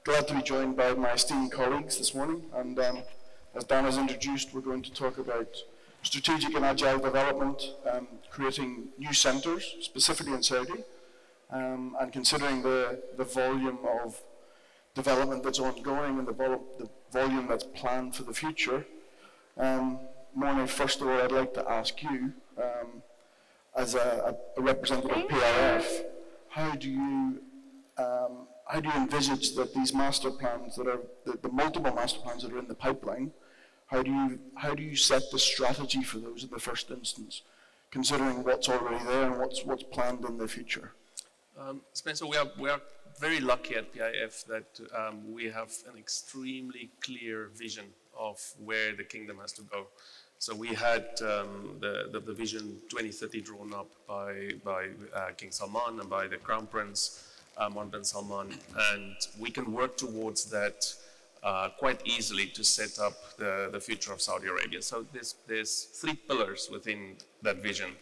glad to be joined by my esteemed colleagues this morning, and as Dan has introduced, we're going to talk about strategic and agile development, creating new centres, specifically in Saudi, and considering the volume of development that's ongoing and the volume that's planned for the future. Mourne, first of all, I'd like to ask you, as a representative of PIF, how do you envisage that these master plans that are the multiple master plans that are in the pipeline? How do you set the strategy for those in the first instance, considering what's already there and what's planned in the future? Spencer, we are very lucky at PIF that we have an extremely clear vision of where the kingdom has to go. So we had the vision 2030 drawn up by King Salman and by the Crown Prince, Mohammed bin Salman, and we can work towards that quite easily to set up the future of Saudi Arabia. So there's three pillars within that vision.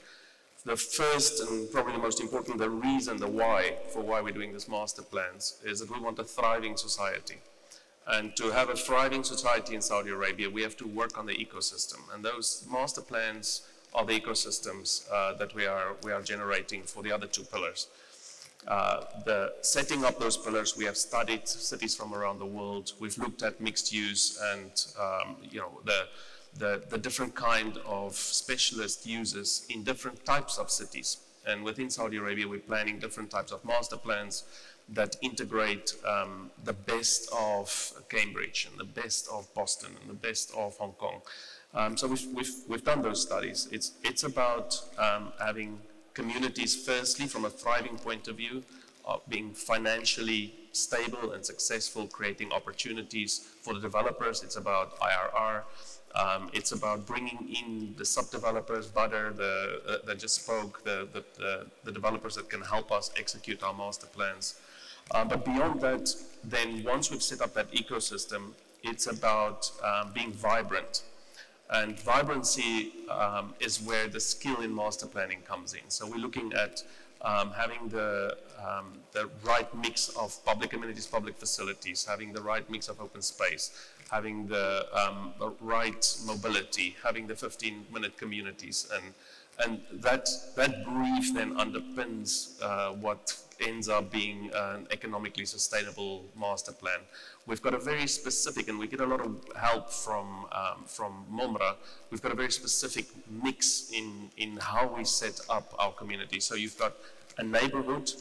The first and probably the most important, the reason, the why, for why we're doing this master plans, is that we want a thriving society. And to have a thriving society in Saudi Arabia, we have to work on the ecosystem. And those master plans are the ecosystems that we are generating for the other two pillars. The setting up those pillars, we have studied cities from around the world. We've looked at mixed use and the different kind of specialist users in different types of cities. And within Saudi Arabia, we're planning different types of master plans that integrate the best of Cambridge and the best of Boston and the best of Hong Kong. So we've done those studies. It's about having communities, firstly, from a thriving point of view, being financially stable and successful, creating opportunities for the developers. It's about IRR. It's about bringing in the sub-developers, Badr, that just spoke, the developers that can help us execute our master plans. But beyond that, then once we've set up that ecosystem, it's about being vibrant. And vibrancy is where the skill in master planning comes in. So we're looking at having the right mix of public amenities, public facilities, having the right mix of open space, having the right mobility, having the 15-minute communities, and that brief then underpins what ends up being an economically sustainable master plan. We've got a very specific, and we get a lot of help from Mourne. We've got a very specific mix in how we set up our community. So you've got a neighborhood.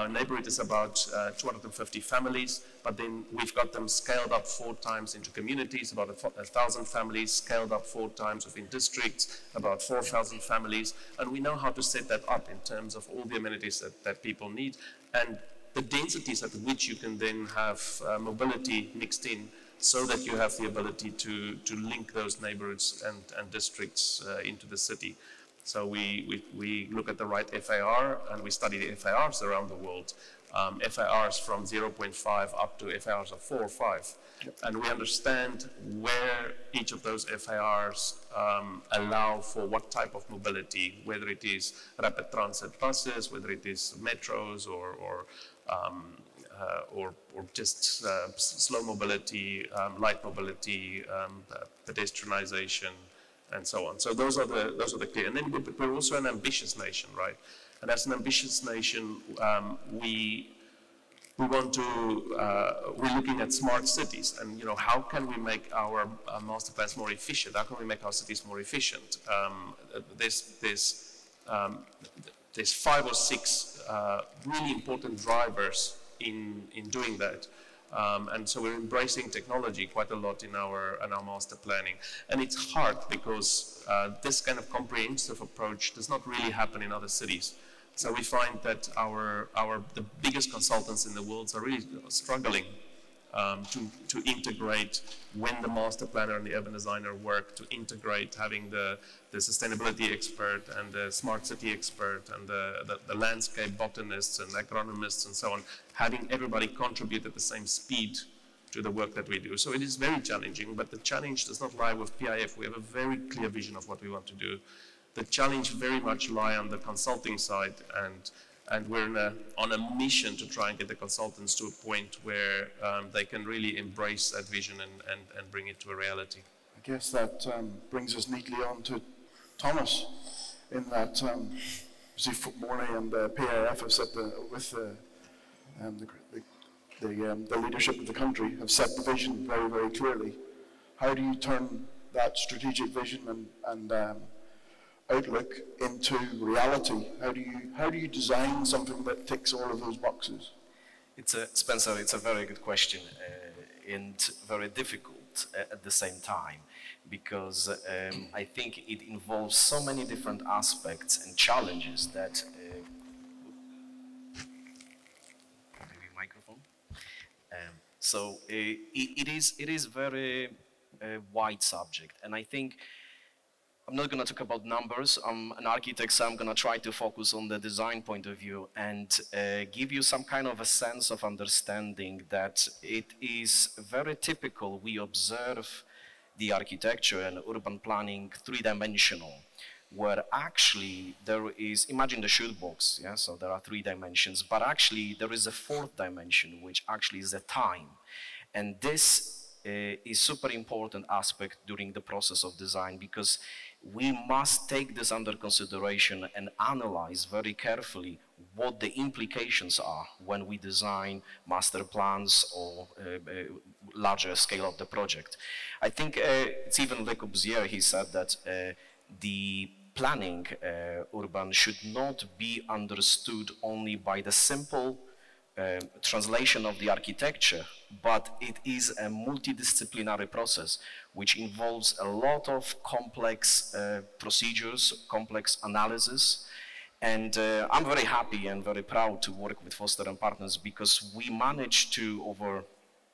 Neighborhood is about 250 families, but then we've got them scaled up 4 times into communities, about 1,000 families, scaled up 4 times within districts, about 4,000 families, and we know how to set that up in terms of all the amenities that people need, and the densities at which you can then have mobility mixed in, so that you have the ability to link those neighborhoods and districts into the city. So we look at the right FAR, and we study the FARs around the world. FARs from 0.5 up to FARs of 4 or 5. Yep. And we understand where each of those FARs allow for what type of mobility, whether it is rapid transit buses, whether it is metros or just slow mobility, light mobility, pedestrianization, and so on. So those are the clear. And then we're also an ambitious nation, right? And as an ambitious nation, we're looking at smart cities, and how can we make our master plans more efficient? How can we make our cities more efficient? There's 5 or 6 really important drivers in doing that. And so we're embracing technology quite a lot in our master planning. And it's hard because this kind of comprehensive approach does not really happen in other cities. So we find that the biggest consultants in the world are really struggling to integrate, when the master planner and the urban designer work, to integrate having the sustainability expert and the smart city expert and the landscape botanists and agronomists and so on, having everybody contribute at the same speed to the work that we do. So it is very challenging, but the challenge does not lie with PIF. We have a very clear vision of what we want to do. The challenge very much lie on the consulting side And we're on a mission to try and get the consultants to a point where they can really embrace that vision and bring it to a reality. I guess that brings us neatly on to Tomasz, in that Mourne and the PAF have set the leadership of the country have set the vision very, very clearly. How do you turn that strategic vision and outlook into reality? How do you design something that ticks all of those boxes? Spencer, it's a very good question and very difficult at the same time, because I think it involves so many different aspects and challenges that maybe microphone. So it is very wide subject, and I think I'm not going to talk about numbers. I'm an architect, so I'm going to try to focus on the design point of view and give you some kind of a sense of understanding that it is very typical. We observe the architecture and urban planning three-dimensional, where actually there is, imagine the shoebox, yeah? So there are 3 dimensions, but actually there is a 4th dimension, which actually is the time. And this is super important aspect during the process of design, because we must take this under consideration and analyze very carefully what the implications are when we design master plans or larger scale of the project. I think it's even Le Corbusier, he said that the planning urban should not be understood only by the simple translation of the architecture, but it is a multidisciplinary process which involves a lot of complex procedures, complex analysis. And I'm very happy and very proud to work with Foster and Partners, because we managed to, over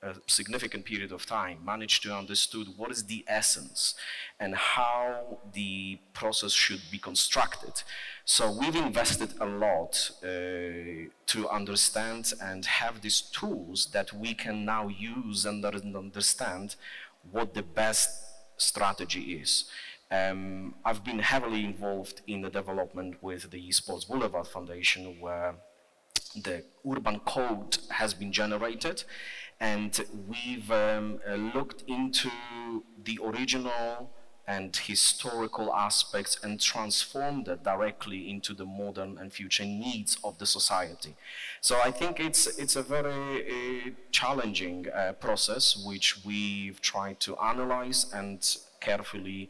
a significant period of time, managed to understand what is the essence and how the process should be constructed. So we've invested a lot to understand and have these tools that we can now use and understand what the best strategy is. I've been heavily involved in the development with the Sports Boulevard Foundation, where the urban code has been generated, and we've looked into the original and historical aspects and transformed it directly into the modern and future needs of the society. So I think it's a very challenging process, which we've tried to analyze and carefully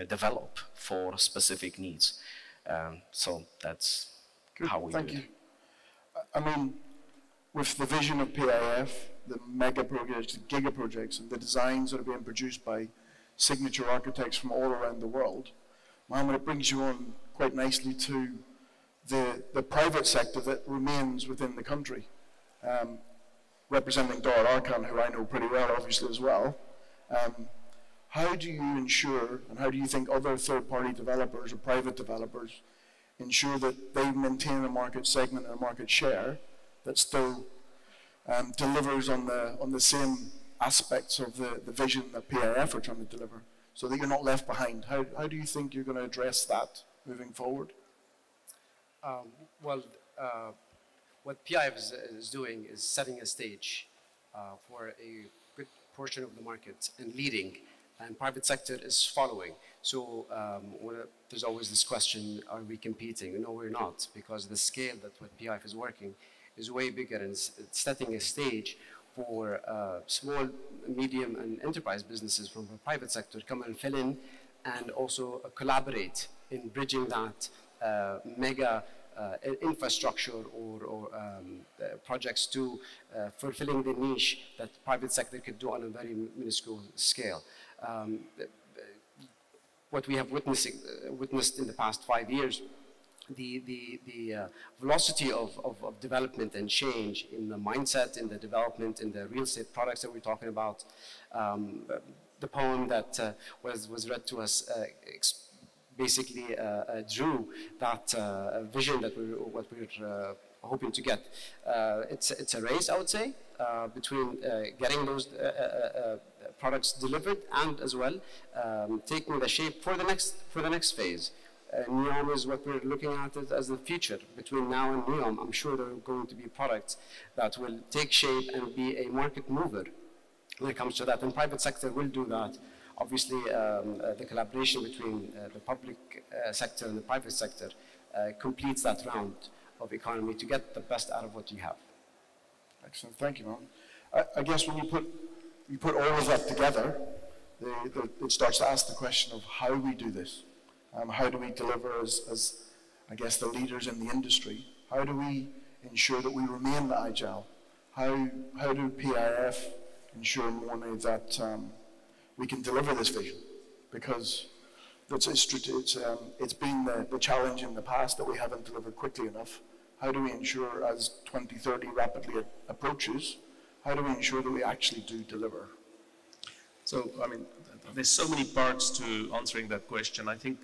develop for specific needs. So that's Good. how we Thank do you. it. I mean, with the vision of PIF, the mega projects, the giga projects, and the designs that are being produced by signature architects from all around the world, Mohammed, it brings you on quite nicely to the private sector that remains within the country. Representing Dr. Arkan, who I know pretty well, obviously, as well. How do you ensure, and how do you think other third-party developers or private developers ensure that they maintain a market segment and a market share that still delivers on the same aspects of the vision that PIF are trying to deliver, so that you're not left behind? How do you think you're going to address that moving forward? What PIF is doing is setting a stage for a good portion of the market and leading, and private sector is following. So there's always this question, are we competing? No, we're not, because the scale that what PIF is working is way bigger, and it's setting a stage for small, medium, and enterprise businesses from the private sector to come and fill in and also collaborate in bridging that mega infrastructure or projects to fulfilling the niche that private sector could do on a very minuscule scale. What we have witnessed in the past 5 years, the velocity of development and change in the mindset, in the development, in the real estate products that we're talking about. The poem that was read to us basically drew that vision that we're hoping to get. It's a race, I would say, between getting those products delivered and as well taking the shape for the next phase. NEOM is what we're looking at it as the future. Between now and NEOM, I'm sure there are going to be products that will take shape and be a market mover when it comes to that. And private sector will do that. Obviously, the collaboration between the public sector and the private sector completes that round of economy to get the best out of what you have. Excellent, thank you, Mohammed. I guess when you put all of that together, it starts to ask the question of how we do this. How do we deliver as, I guess, the leaders in the industry? How do we ensure that we remain agile? How do PIF ensure, Mourne, that we can deliver this vision? Because it's been the challenge in the past that we haven't delivered quickly enough. How do we ensure, as 2030 rapidly approaches, how do we ensure that we actually do deliver? So, I mean, there's so many parts to answering that question. I think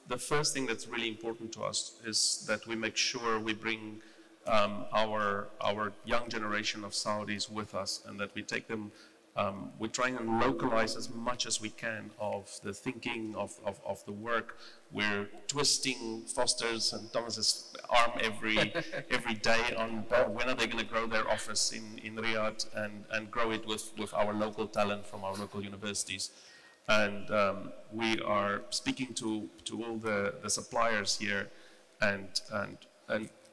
the first thing that's really important to us is that we make sure we bring our young generation of Saudis with us, and that we take them, we try and localize as much as we can of the thinking, of the work. We're twisting Foster's and Tomas's arm every day on when are they going to grow their office in Riyadh and grow it with our local talent from our local universities. And we are speaking to all the suppliers here and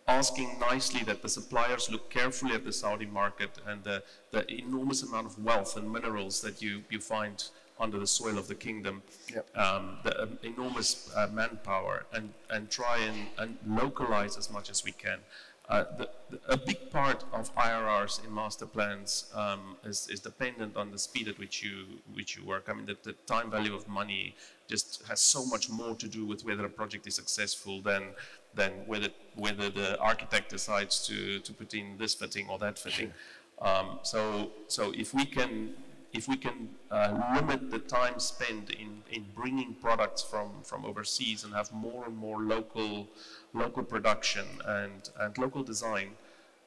asking nicely that the suppliers look carefully at the Saudi market and the enormous amount of wealth and minerals that you find under the soil of the kingdom, yep. The enormous manpower, and try and localize as much as we can. A big part of IRRs in master plans is dependent on the speed at which you work. I mean, the time value of money just has so much more to do with whether a project is successful than whether the architect decides to put in this fitting or that fitting. So if we can limit the time spent in bringing products from overseas and have more and more local production and local design,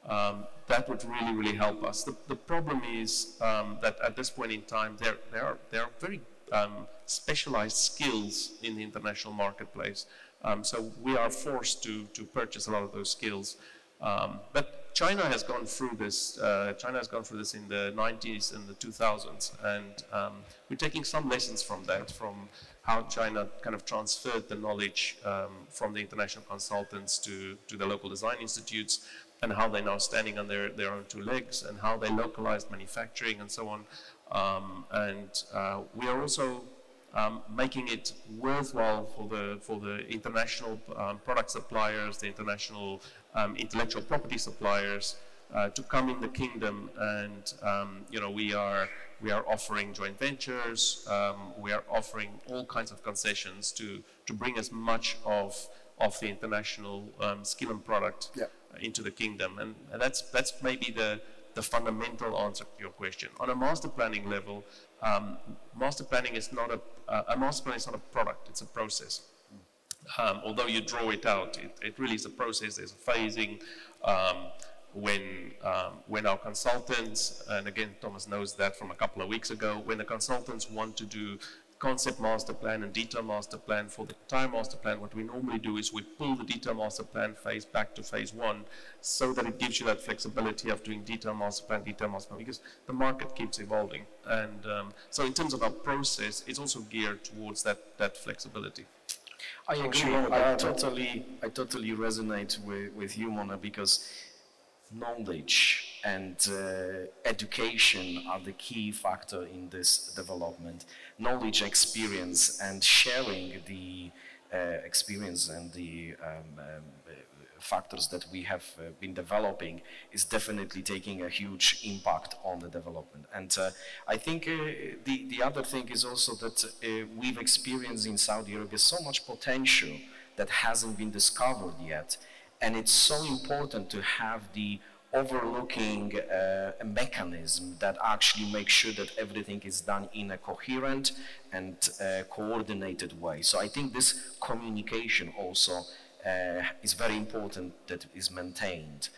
that would really help us. The problem is that at this point in time there are very specialized skills in the international marketplace. So we are forced to purchase a lot of those skills. But China has gone through this. China has gone through this in the 90s and the 2000s, and we're taking some lessons from that, from how China kind of transferred the knowledge from the international consultants to the local design institutes, and how they're now standing on their own two legs, and how they localized manufacturing and so on. We are also making it worthwhile for the international product suppliers, the international intellectual property suppliers to come in the kingdom, and we are offering joint ventures, we are offering all kinds of concessions to bring as much of the international skill and product into the kingdom, and that's maybe the fundamental answer to your question. On a master planning level, master planning is not a master plan is not a product; it's a process. Although you draw it out, it really is a process. There's a phasing. When our consultants, and again, Tomasz knows that from a couple of weeks ago, when the consultants want to do concept master plan and detail master plan for the entire master plan, what we normally do is we pull the detail master plan phase back to phase one, so that it gives you that flexibility of doing detail master plan, because the market keeps evolving. And so in terms of our process, it's also geared towards that flexibility. I agree. I totally resonate with you, Mona, because knowledge and education are the key factor in this development. Knowledge, experience, and sharing the experience and the factors that we have been developing is definitely taking a huge impact on the development. And I think the other thing is also that we've experienced in Saudi Arabia so much potential that hasn't been discovered yet. And it's so important to have the overlooking a mechanism that actually makes sure that everything is done in a coherent and coordinated way. So I think this communication also is very important that is maintained.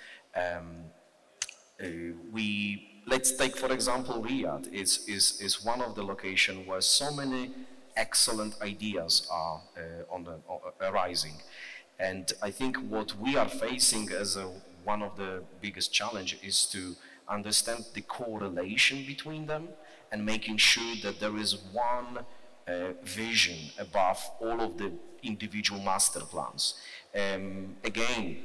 Let's take, for example, Riyadh is one of the locations where so many excellent ideas are arising. And I think what we are facing as one of the biggest challenges is to understand the correlation between them and making sure that there is one vision above all of the individual master plans. Again,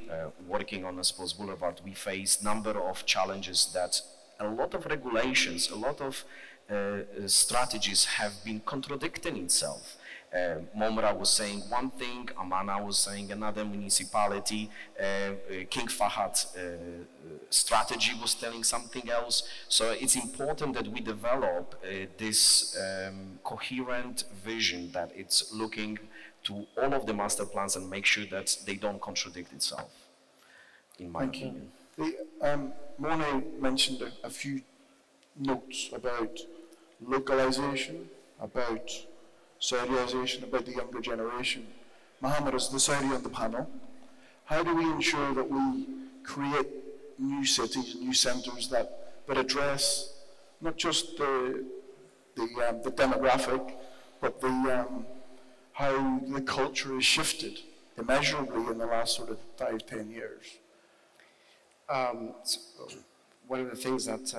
working on the Sports Boulevard, we face number of challenges that a lot of regulations, a lot of strategies have been contradicting itself. Momra was saying one thing, Amana was saying another, municipality, King Fahad's strategy was telling something else. So it's important that we develop this coherent vision that it's looking to all of the master plans and make sure that they don't contradict itself, in my opinion. Mourne mentioned a few notes about localization, about Saudiization, about the younger generation. Mohammed, as the Saudi on the panel, how do we ensure that we create new cities, new centres that address not just the demographic, but how the culture has shifted immeasurably in the last sort of 5-10 years? One of the things that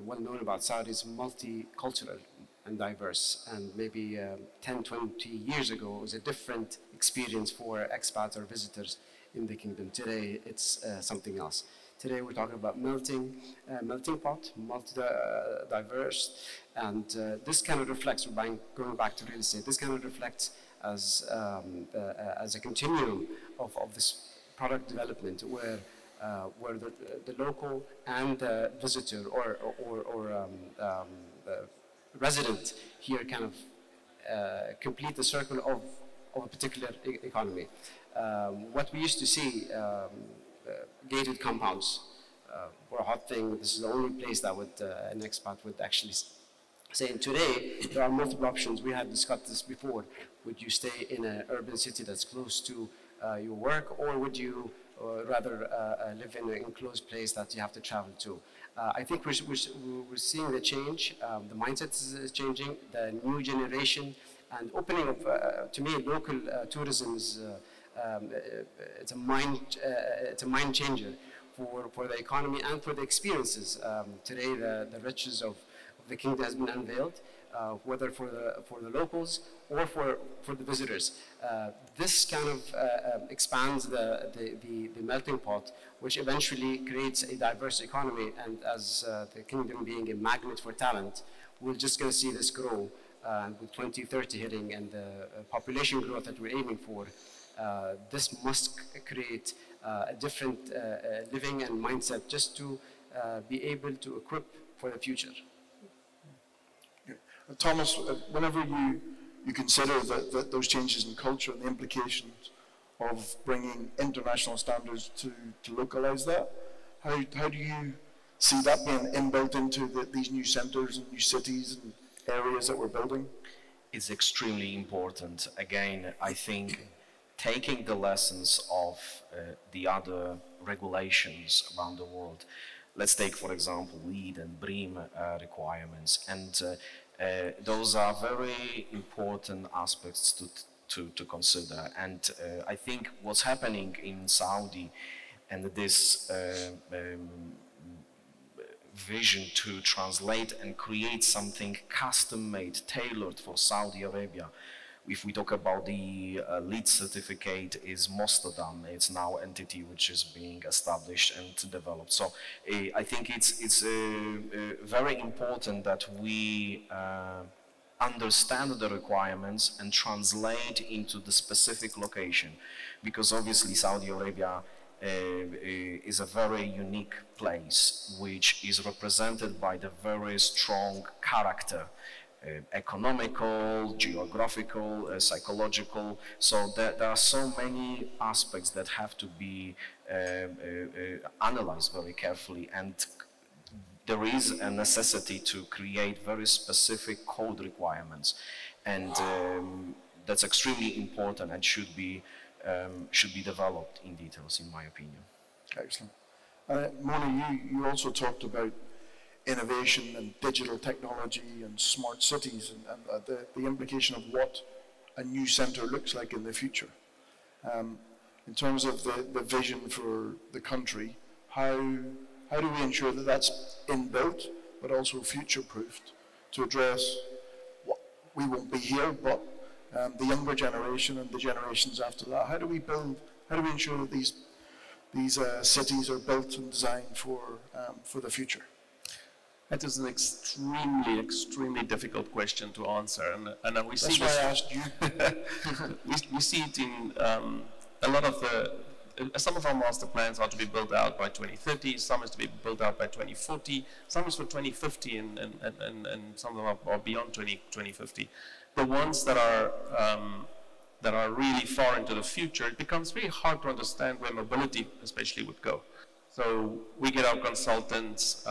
well known about Saudi is multicultural and diverse, and maybe 10, 20 years ago it was a different experience for expats or visitors in the kingdom. Today it's something else. Today we're talking about melting pot, multi-diverse, and this kind of reflects, going back to real estate, this kind of reflects as a continuum of this product development where the local and the visitor or resident here kind of complete the circle of a particular economy. What we used to see, gated compounds were a hot thing. This is the only place that an expat would actually say. And today, there are multiple options. We had discussed this before. Would you stay in an urban city that's close to your work, or would you rather live in an enclosed place that you have to travel to? I think we're seeing the change. The mindset is changing. The new generation and opening of, to me, local tourism is it's a mind changer for the economy and for the experiences. Today, the riches of the kingdom has been unveiled, whether for the locals or for the visitors. This kind of expands the melting pot, which eventually creates a diverse economy. And as the kingdom being a magnet for talent, we're just going to see this grow. With 2030 hitting and the population growth that we're aiming for, this must create a different living and mindset just to be able to equip for the future. Tomasz, whenever you consider those changes in culture and the implications of bringing international standards to localize that, how do you see that being inbuilt into these new centres and new cities and areas that we're building? It's extremely important. Again, I think taking the lessons of the other regulations around the world. Let's take, for example, LEED and BREEAM requirements, and those are very important aspects to consider. And I think what's happening in Saudi and this vision to translate and create something custom-made, tailored for Saudi Arabia. If we talk about the LEED certificate, is Mostadam. It's now an entity which is being established and developed. So I think it's very important that we understand the requirements and translate into the specific location, because obviously Saudi Arabia is a very unique place, which is represented by the very strong character, economical, geographical, psychological. So there are so many aspects that have to be analyzed very carefully, and there is a necessity to create very specific code requirements, and that's extremely important and should be developed in details, in my opinion. Excellent. Mourne, you also talked about innovation and digital technology and smart cities and the implication of what a new centre looks like in the future. In terms of the vision for the country, how do we ensure that that's inbuilt but also future-proofed to address what we won't be here, but the younger generation and the generations after that? How do we ensure that these cities are built and designed for the future? That is an extremely difficult question to answer, and we see that's why I asked you. we see it in a lot of some of our master plans are to be built out by 2030, some is to be built out by 2040, some is for 2050, and some of them are beyond 2050. The ones that are really far into the future, it becomes very hard to understand where mobility especially would go. So we get our consultants,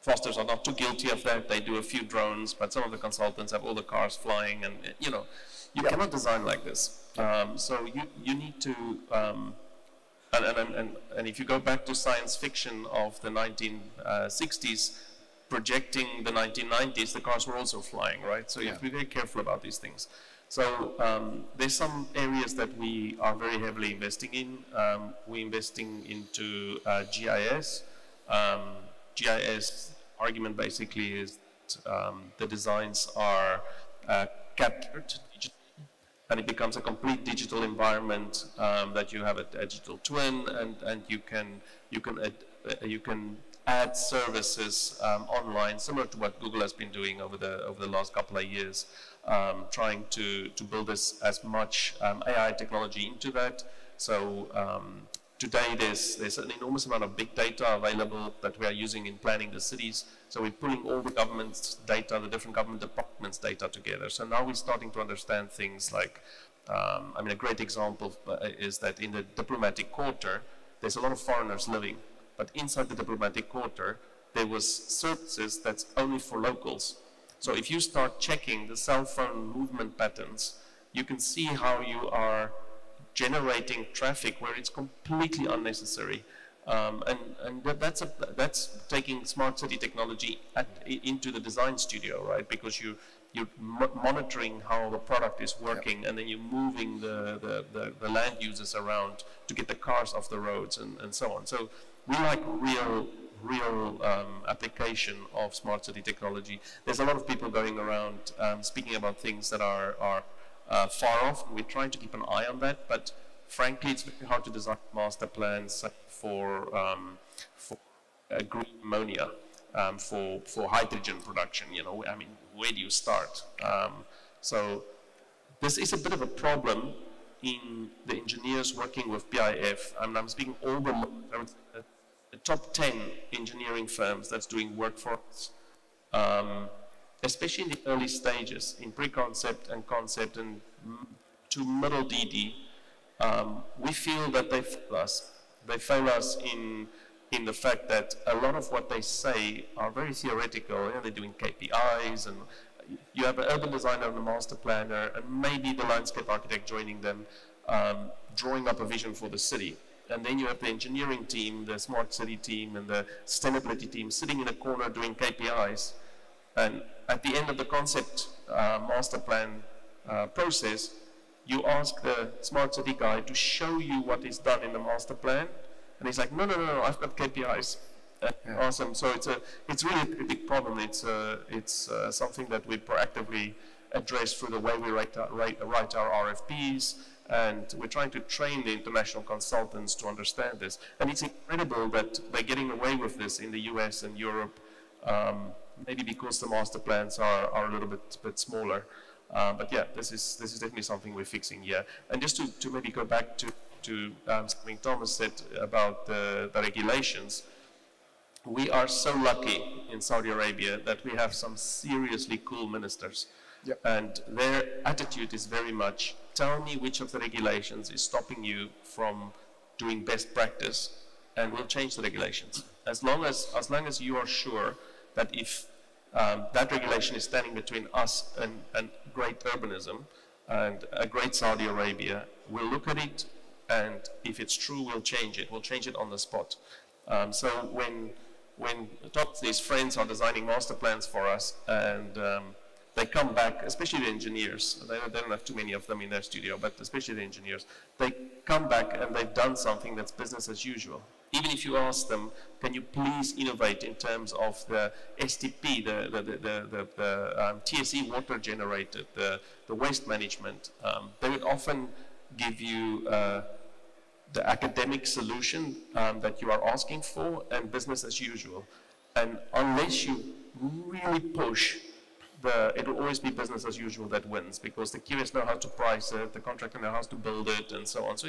Fosters are not too guilty of that. They do a few drones, but some of the consultants have all the cars flying, and you cannot design like this. So you need to, and if you go back to science fiction of the 1960s, projecting the 1990s, the cars were also flying, right? So you have to be very careful about these things. So there's some areas that we are very heavily investing in. We're investing into GIS. GIS argument basically is the designs are captured digitally, and it becomes a complete digital environment that you have a digital twin, and you can add services online, similar to what Google has been doing over the last couple of years, trying to build as much AI technology into that. So today there's an enormous amount of big data available that we are using in planning the cities. So we're pulling all the government's data, the different government departments' data together. So now we're starting to understand things like, a great example is that in the diplomatic quarter, there's a lot of foreigners living, but inside the diplomatic quarter, there was services that's only for locals. So if you start checking the cell phone movement patterns, you can see how you are generating traffic where it's completely unnecessary. And that's taking smart city technology into the design studio, right? Because you're monitoring how the product is working, and then you're moving the land users around to get the cars off the roads and so on. So we like real application of smart city technology. There's a lot of people going around speaking about things that are far off, and we're trying to keep an eye on that, but frankly, it's very hard to design master plans for green ammonia, for hydrogen production. Where do you start? So this is a bit of a problem in the engineers working with PIF. I'm speaking all the top 10 engineering firms that's doing work for us. Especially in the early stages, in pre-concept and concept and to middle DD, we feel that they fail us. They fail us in the fact that a lot of what they say are very theoretical. They're doing KPIs, and you have an urban designer and a master planner, and maybe the landscape architect joining them, drawing up a vision for the city. And then you have the engineering team, the smart city team, and the sustainability team sitting in a corner doing KPIs. And at the end of the concept master plan process, you ask the smart city guy to show you what is done in the master plan, and he's like, no, I've got KPIs. Awesome. So it's really a big problem. It's something that we proactively address through the way we write our RFPs, and we're trying to train the international consultants to understand this. And it's incredible that they're getting away with this in the US and Europe. Maybe because the master plans are a little bit smaller. But yeah, this is definitely something we're fixing here. And just to maybe go back to something Tomasz said about the regulations, we are so lucky in Saudi Arabia that we have some seriously cool ministers. Yep. And their attitude is very much, tell me which of the regulations is stopping you from doing best practice, and we'll change the regulations. As long as you are sure that if that regulation is standing between us and great urbanism and a great Saudi Arabia, we'll look at it, and if it's true, we'll change it. We'll change it on the spot. So when when these friends are designing master plans for us, and they come back, especially the engineers, they don't have too many of them in their studio, but especially the engineers, they come back and they've done something that's business as usual. Even if you ask them, can you please innovate in terms of the STP, the TSE water generated, the waste management, they would often give you the academic solution that you are asking for and business as usual. And unless you really push, it will always be business as usual that wins, because the QS know how to price it, the contractor knows how to build it, and so on. So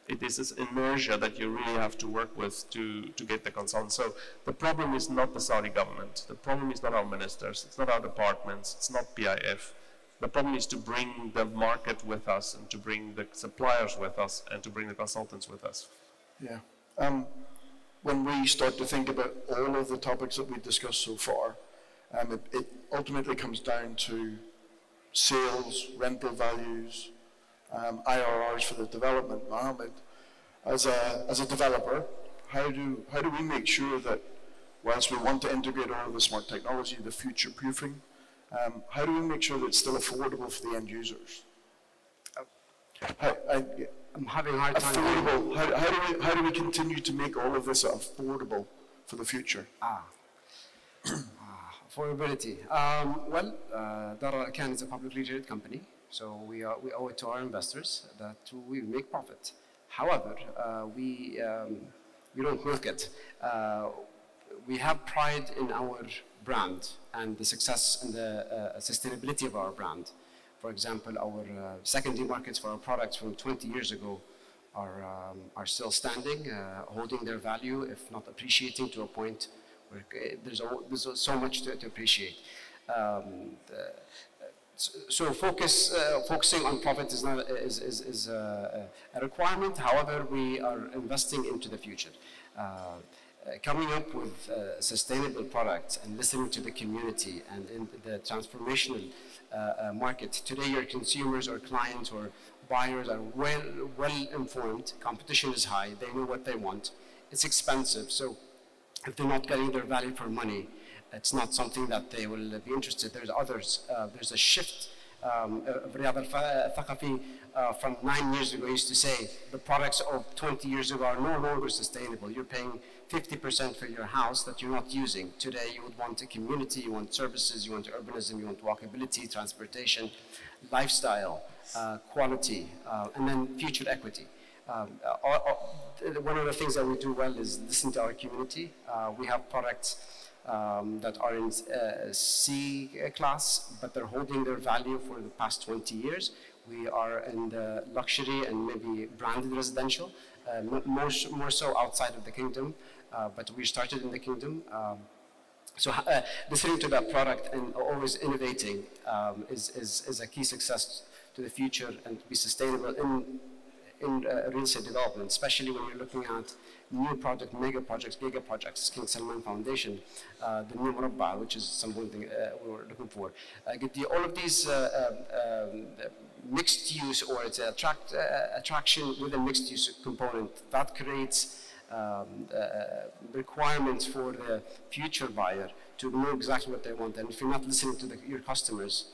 it is this inertia that you really have to work with to get the consultants. So the problem is not the Saudi government. The problem is not our ministers. It's not our departments. It's not PIF. The problem is to bring the market with us, and to bring the suppliers with us, and to bring the consultants with us. Yeah. When we start to think about all of the topics that we've discussed so far, it ultimately comes down to sales, rental values, IRRs for the development. Mohammed, as a developer, how do we make sure that whilst we want to integrate all of the smart technology, the future proofing, how do we make sure that it's still affordable for the end users? I'm having a hard time. Affordable. How do we continue to make all of this affordable for the future? Affordability. Well, Arkan is a publicly traded company, so we owe it to our investors that we make profit. However, we don't milk it. We have pride in our brand and the success and the sustainability of our brand. For example, our secondary markets for our products from 20 years ago are still standing, holding their value, if not appreciating to a point where there's so much to appreciate. So focusing on profit is not a requirement. However, we are investing into the future. Coming up with sustainable products and listening to the community and in the transformational market. Today, your consumers or clients or buyers are well informed. Competition is high. They know what they want. It's expensive. So if they're not getting their value for money, it's not something that they will be interested. There's others. There's a shift. Riyadh al-Thaqafi from 9 years ago used to say the products of 20 years ago are no longer sustainable. You're paying 50% for your house that you're not using. Today you would want a community, you want services, you want urbanism, you want walkability, transportation, lifestyle, quality, and then future equity. One of the things that we do well is listen to our community. We have products that are in C class, but they're holding their value for the past 20 years. We are in the luxury and maybe branded residential, more so outside of the kingdom, but we started in the kingdom. So listening to that product and always innovating is a key success to the future and to be sustainable in real estate development, especially when you're looking at new projects, mega projects, giga projects, King Salman Foundation, the new Murabba, which is something we were looking for. All of these mixed use, or it's attraction with a mixed use component, that creates requirements for the future buyer to know exactly what they want. And if you're not listening to your customers,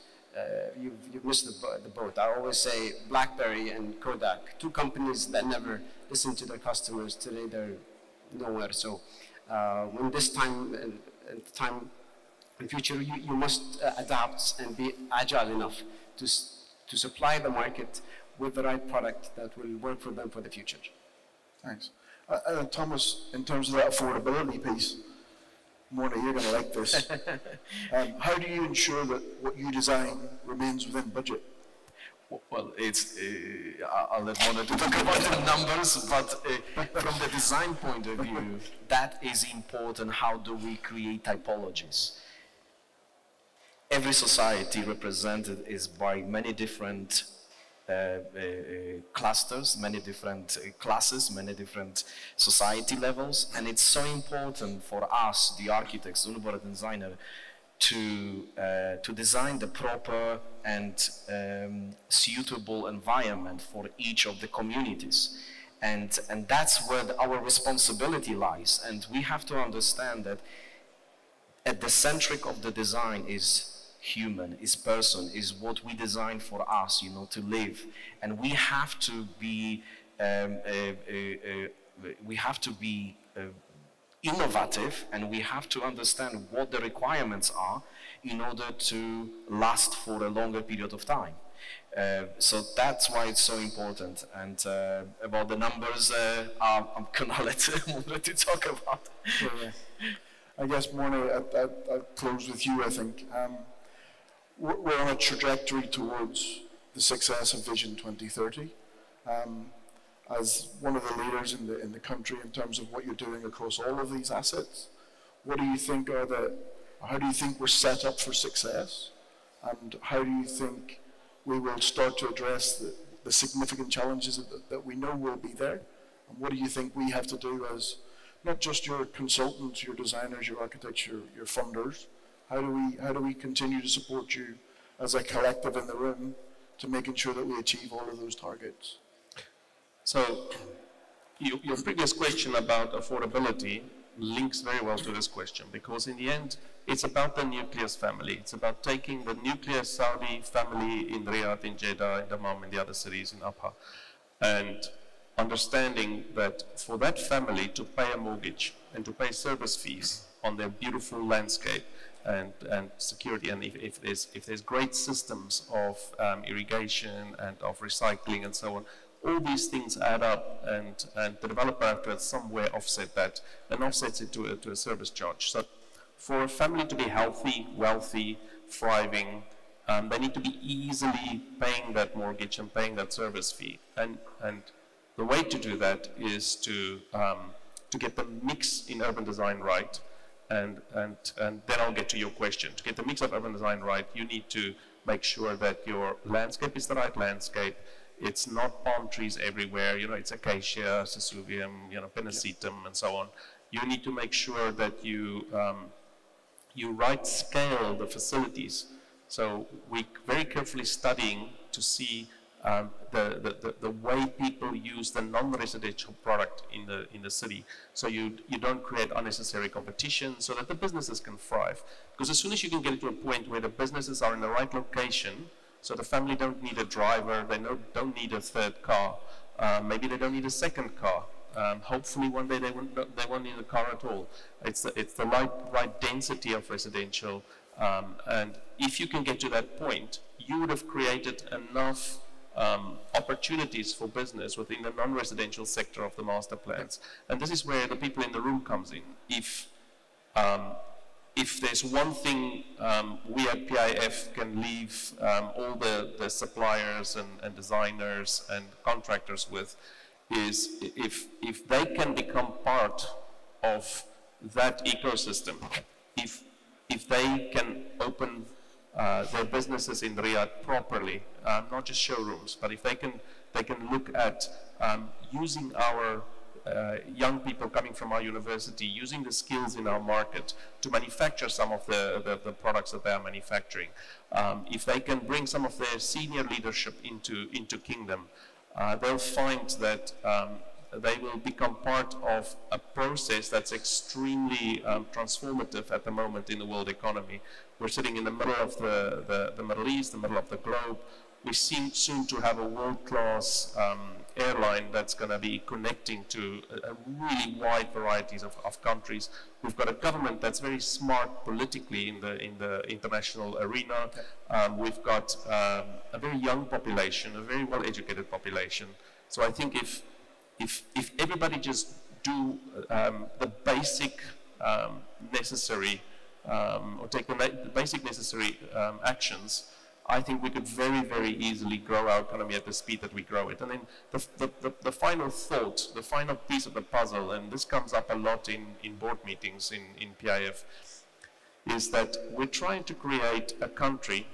you've missed the boat. I always say BlackBerry and Kodak, two companies that never listen to their customers. Today they're nowhere. So when this time in future, you must adapt and be agile enough to supply the market with the right product that will work for them for the future. Thanks. Tomasz, in terms of that affordability piece, Mourne, you're going to like this. How do you ensure that what you design remains within budget? Well, I'll let Mourne to talk about the numbers, but from the design point of view, that is important. How do we create typologies? Every society represented is by many different clusters, many different classes, many different society levels, and it's so important for us, the architects, the urban designer, to design the proper and suitable environment for each of the communities. And that's where our responsibility lies. And we have to understand that at the centric of the design is human, is person, is what we design for us, you know, to live. And we have to be innovative, and we have to understand what the requirements are in order to last for a longer period of time. So that's why it's so important. And about the numbers, I'm gonna let Moderator talk about. Yeah. I guess, Mourne, I'll close with you, I think. We're on a trajectory towards the success of Vision 2030. As one of the leaders in the country in terms of what you're doing across all of these assets, what do you think how do you think we're set up for success? And how do you think we will start to address the significant challenges that we know will be there? And what do you think we have to do as not just your consultants, your designers, your architects, your funders? How do we continue to support you as a collective in the room to making sure that we achieve all of those targets? So your previous question about affordability links very well to this question, because in the end, it's about the nucleus family. It's about taking the nucleus Saudi family in Riyadh, in Jeddah, in Dammam, in the other cities, in Abha, and understanding that for that family to pay a mortgage and to pay service fees on their beautiful landscape and security, and if there's great systems of irrigation and of recycling and so on, all these things add up, and the developer has to somewhere offset that, and offsets it to a service charge. So for a family to be healthy, wealthy, thriving, they need to be easily paying that mortgage and paying that service fee. And the way to do that is to get the mix in urban design right. And then I'll get to your question. To get the mix of urban design right, you need to make sure that your landscape is the right landscape. It's not palm trees everywhere, you know, it's acacia, sesuvium, you know, pennisetum, and so on. You need to make sure that you right scale the facilities. So we're very carefully studying to see the way people use the non-residential product in the city. So you don't create unnecessary competition so that the businesses can thrive. Because as soon as you can get to a point where the businesses are in the right location, so the family don't need a driver, they don't need a third car, maybe they don't need a second car. Hopefully one day they won't need a car at all. It's the right density of residential, and if you can get to that point, you would have created enough opportunities for business within the non-residential sector of the master plans. And this is where the people in the room comes in. If there's one thing we at PIF can leave all the suppliers and designers and contractors with, is if they can become part of that ecosystem, if they can open their businesses in Riyadh properly, not just showrooms, but if they can look at using our young people coming from our university, using the skills in our market to manufacture some of the products that they are manufacturing. If they can bring some of their senior leadership into Kingdom, they'll find that they will become part of a process that's extremely transformative at the moment in the world economy. We're sitting in the middle of the Middle East, the middle of the globe. We seem soon to have a world-class airline that's going to be connecting to a really wide varieties of countries. We've got a government that's very smart politically in the international arena. We've got a very young population, a very well-educated population. So I think if everybody just do the basic necessary or take the basic necessary actions, I think we could very, very easily grow our economy at the speed that we grow it. And then the final thought, the final piece of the puzzle, and this comes up a lot in board meetings in PIF, is that we're trying to create a country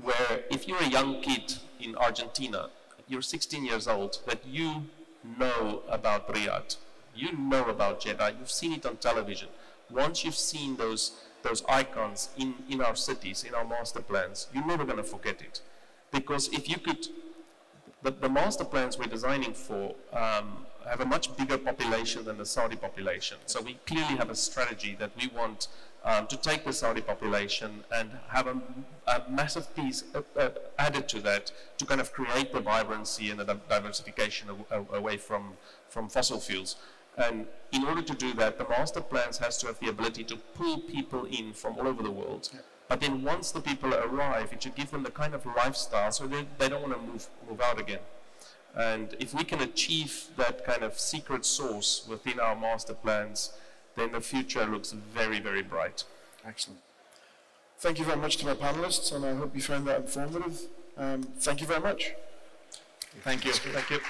where if you're a young kid in Argentina, you're 16 years old, that you know about Riyadh, you know about Jeddah, you've seen it on television. Once you've seen those icons in our cities, in our master plans, you're never going to forget it. Because if you could, the master plans we're designing for have a much bigger population than the Saudi population. So we clearly have a strategy that we want to take the Saudi population and have a massive piece added to that to kind of create the vibrancy and the diversification away from fossil fuels. And in order to do that, the master plans has to have the ability to pull people in from all over the world. Yeah. But then once the people arrive, it should give them the kind of lifestyle so they don't want to move out again. And if we can achieve that kind of secret sauce within our master plans, then the future looks very, very bright. Excellent. Thank you very much to my panelists, and I hope you found that informative. Thank you very much. Thank you. Thank you.